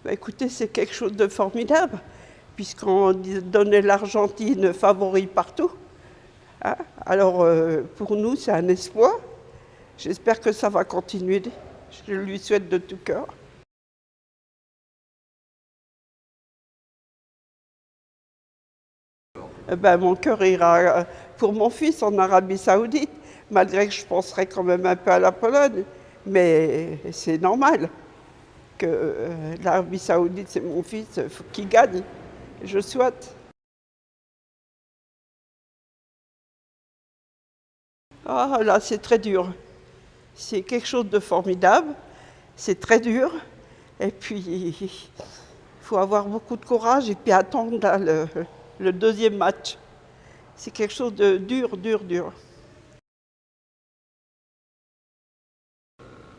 Bah, écoutez, c'est quelque chose de formidable, puisqu'on donnait l'Argentine favori partout, hein. Alors, pour nous, c'est un espoir. J'espère que ça va continuer. Je lui souhaite de tout cœur. Ben, mon cœur ira pour mon fils en Arabie Saoudite, malgré que je penserais quand même un peu à la Pologne. Mais c'est normal que l'Arabie Saoudite, c'est mon fils, il faut qu'il gagne. Je souhaite. Ah là, c'est très dur. C'est quelque chose de formidable. C'est très dur. Et puis, il faut avoir beaucoup de courage et puis attendre là, le deuxième match. C'est quelque chose de dur, dur, dur.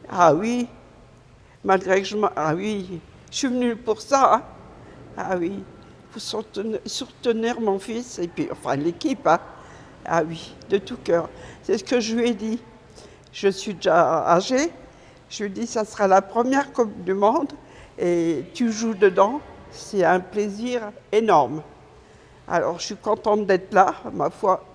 Ah oui, malgré que Ah oui, je suis venue pour ça, hein. Ah oui, il faut soutenir mon fils et puis, enfin, l'équipe, hein. Ah oui, de tout cœur. C'est ce que je lui ai dit. Je suis déjà âgée. Je lui ai dit, ça sera la première Coupe du Monde et tu joues dedans. C'est un plaisir énorme. Alors, je suis contente d'être là, ma foi.